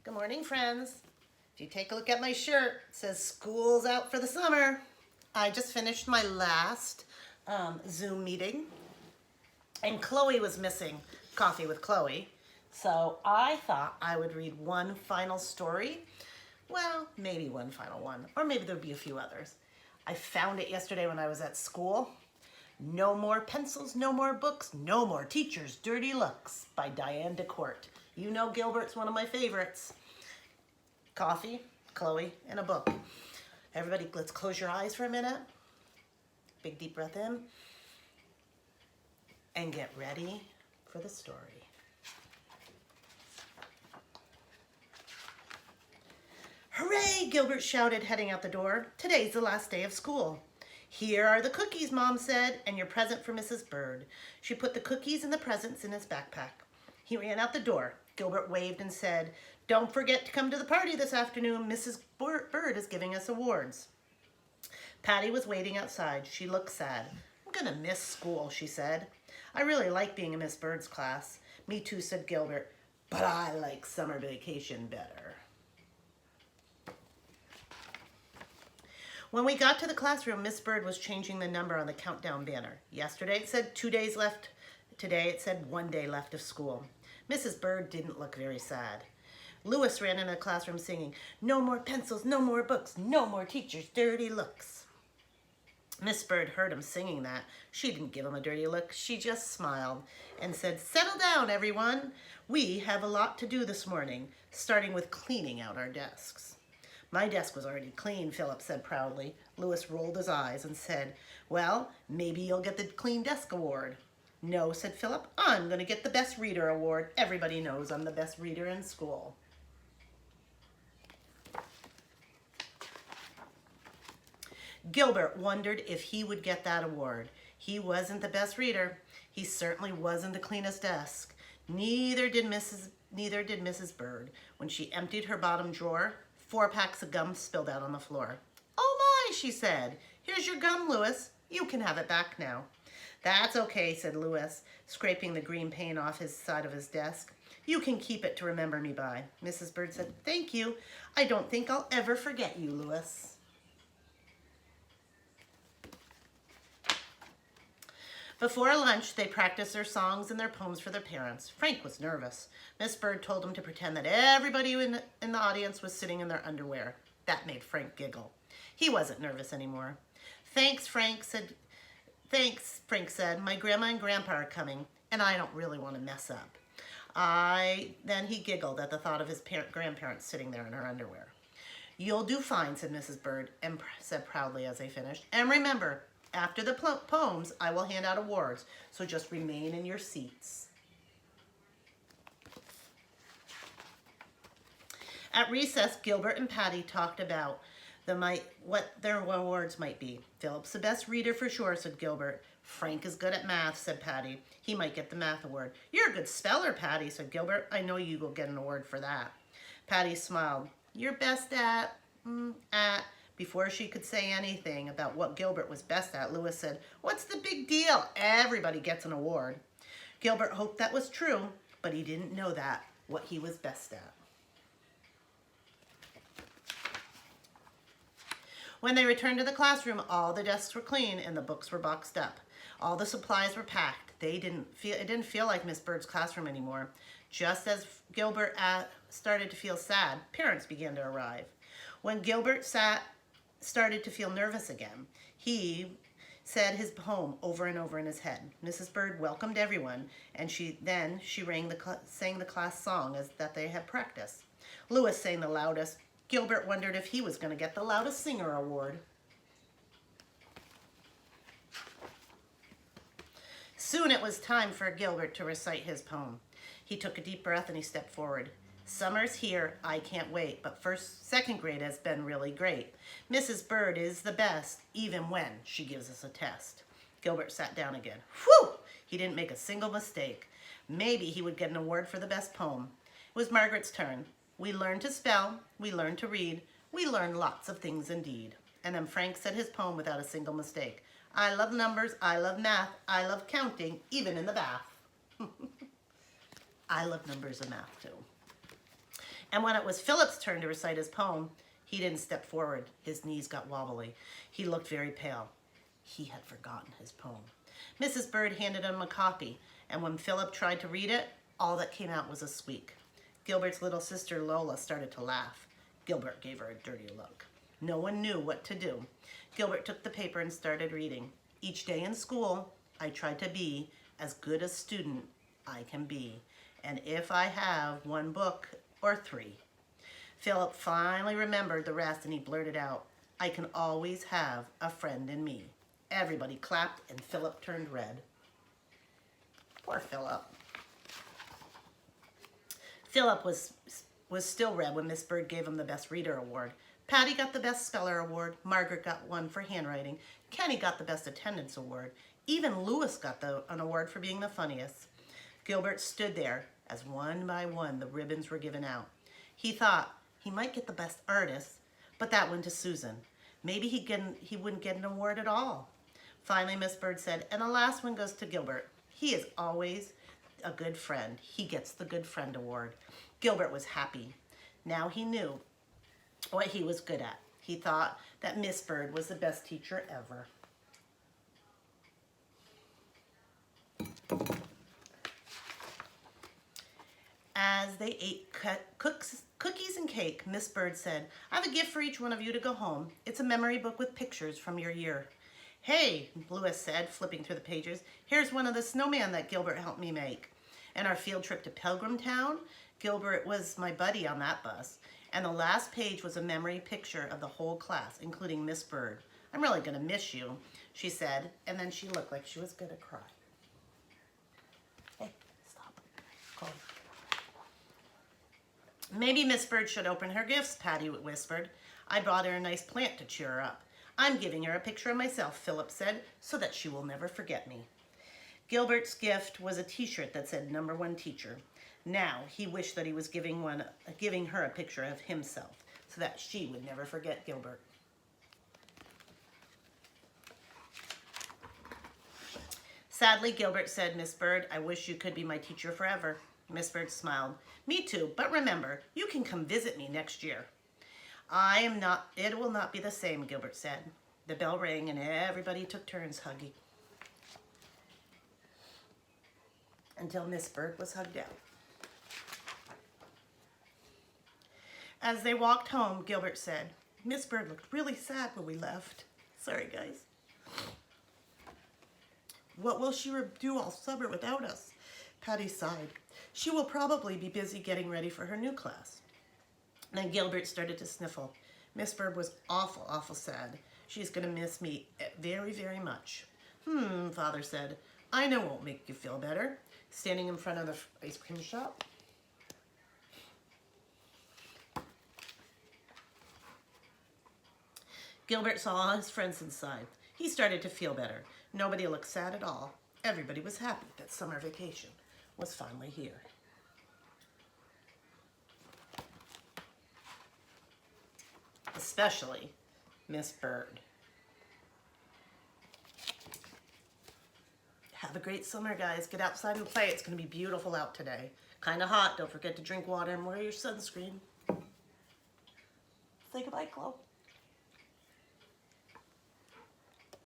Good morning, friends. If you take a look at my shirt, it says school's out for the summer. I just finished my last Zoom meeting, and Khloe was missing coffee with Khloe. So I thought I would read one final story. Well, maybe one final one, or maybe there'll be a few others. I found it yesterday when I was at school. No More Pencils, No More Books, No More Teachers' Dirty Looks by Diane DeCourt. You know Gilbert's one of my favorites. Coffee, Khloe, and a book. Everybody, let's close your eyes for a minute. Big deep breath in. And get ready for the story. Hooray, Gilbert shouted, heading out the door. Today's the last day of school. Here are the cookies, Mom said, and your present for Mrs. Bird. She put the cookies and the presents in his backpack. He ran out the door. Gilbert waved and said, "Don't forget to come to the party this afternoon. Mrs. Bird is giving us awards." Patty was waiting outside. She looked sad. "I'm going to miss school," she said. "I really like being in Miss Bird's class." "Me too," said Gilbert, "but I like summer vacation better." When we got to the classroom, Miss Bird was changing the number on the countdown banner. Yesterday it said 2 days left. Today it said 1 day left of school. Mrs. Bird didn't look very sad. Louis ran into the classroom singing, "No more pencils, no more books, no more teachers' dirty looks." Miss Bird heard him singing that. She didn't give him a dirty look. She just smiled and said, "Settle down, everyone. We have a lot to do this morning, starting with cleaning out our desks." "My desk was already clean," Philip said proudly. Louis rolled his eyes and said, "Well, maybe you'll get the Clean Desk Award." "No," said Philip, "I'm going to get the Best Reader Award. Everybody knows I'm the best reader in school." Gilbert wondered if he would get that award. He wasn't the best reader. He certainly wasn't the cleanest desk. Neither did Mrs. Bird. When she emptied her bottom drawer, 4 packs of gum spilled out on the floor. "Oh my," she said. "Here's your gum, Louis. You can have it back now." "That's okay," said Louis, scraping the green paint off his side of his desk. "You can keep it to remember me by." Mrs. Bird said, "Thank you. I don't think I'll ever forget you, Louis." Before lunch, they practiced their songs and their poems for their parents. Frank was nervous. Miss Bird told him to pretend that everybody in the audience was sitting in their underwear. That made Frank giggle. He wasn't nervous anymore. "Thanks, Frank said. "My grandma and grandpa are coming, and I don't really want to mess up." Then he giggled at the thought of his grandparents sitting there in her underwear. "You'll do fine," said Mrs. Bird, and said proudly as they finished. "And remember, after the poems, I will hand out awards, so just remain in your seats." At recess, Gilbert and Patty talked about what their awards might be. "Philip's the best reader for sure," said Gilbert. "Frank is good at math," said Patty. "He might get the math award." "You're a good speller, Patty," said Gilbert. "I know you will get an award for that." Patty smiled. "You're best at. Before she could say anything about what Gilbert was best at, Louis said, "What's the big deal? Everybody gets an award." Gilbert hoped that was true, but he didn't know what he was best at. When they returned to the classroom, all the desks were clean and the books were boxed up. All the supplies were packed. It didn't feel like Miss Bird's classroom anymore. Just as Gilbert started to feel sad, parents began to arrive. When Gilbert started to feel nervous again, he said his poem over and over in his head. Mrs. Bird welcomed everyone, and she sang the class song that they had practiced. Louis sang the loudest. Gilbert wondered if he was going to get the loudest singer award. Soon it was time for Gilbert to recite his poem. He took a deep breath and he stepped forward. "Summer's here, I can't wait, but second grade has been really great. Mrs. Bird is the best, even when she gives us a test." Gilbert sat down again. Whew! He didn't make a single mistake. Maybe he would get an award for the best poem. It was Margaret's turn. "We learned to spell, we learned to read, we learned lots of things indeed." And then Frank said his poem without a single mistake. "I love numbers, I love math, I love counting, even in the bath." I love numbers and math too. And when it was Philip's turn to recite his poem, he didn't step forward. His knees got wobbly. He looked very pale. He had forgotten his poem. Mrs. Bird handed him a copy, and when Philip tried to read it, all that came out was a squeak. Gilbert's little sister Lola started to laugh. Gilbert gave her a dirty look. No one knew what to do. Gilbert took the paper and started reading. Each day in school, I tried to be as good a student I can be. And if I have one book or three. Philip finally remembered the rest and he blurted out, I can always have a friend in me. Everybody clapped and Philip turned red. Poor Philip. Philip was still red when Miss Bird gave him the Best Reader Award. Patty got the Best Speller Award. Margaret got one for handwriting. Kenny got the Best Attendance Award. Even Louis got an award for being the funniest. Gilbert stood there as one by one the ribbons were given out. He thought he might get the Best Artist, but that went to Susan. Maybe he wouldn't get an award at all. Finally, Miss Bird said, and the last one goes to Gilbert. He is always a good friend. He gets the Good Friend Award. Gilbert was happy. Now he knew what he was good at. He thought that Miss Bird was the best teacher ever. As they ate cookies and cake, Miss Bird said, I have a gift for each one of you to go home. It's a memory book with pictures from your year. Hey, Louis said, flipping through the pages, here's one of the snowman that Gilbert helped me make. And our field trip to Pilgrim Town, Gilbert was my buddy on that bus. And the last page was a memory picture of the whole class, including Miss Bird. I'm really going to miss you, she said, and then she looked like she was going to cry. Hey, stop. Chloe. Maybe Miss Bird should open her gifts, Patty whispered. I brought her a nice plant to cheer her up. I'm giving her a picture of myself, Philip said, so that she will never forget me. Gilbert's gift was a t-shirt that said #1 teacher. Now he wished that he was giving her a picture of himself so that she would never forget Gilbert. Sadly, Gilbert said, Miss Bird, I wish you could be my teacher forever. Miss Bird smiled. Me too, but remember, you can come visit me next year. It will not be the same, Gilbert said. The bell rang and everybody took turns hugging until Miss Bird was hugged out. As they walked home, Gilbert said, Miss Bird looked really sad when we left. Sorry, guys. What will she do all summer without us? Patty sighed. She will probably be busy getting ready for her new class. Then Gilbert started to sniffle. Miss Bird was awful sad. She's going to miss me very, very much. Father said, I know it won't make you feel better. Standing in front of the ice cream shop. Gilbert saw all his friends inside. He started to feel better. Nobody looked sad at all. Everybody was happy that summer vacation was finally here. Especially Miss Bird. Have a great summer, guys. Get outside and play. It's going to be beautiful out today. Kind of hot. Don't forget to drink water and wear your sunscreen. Say goodbye, Khloe.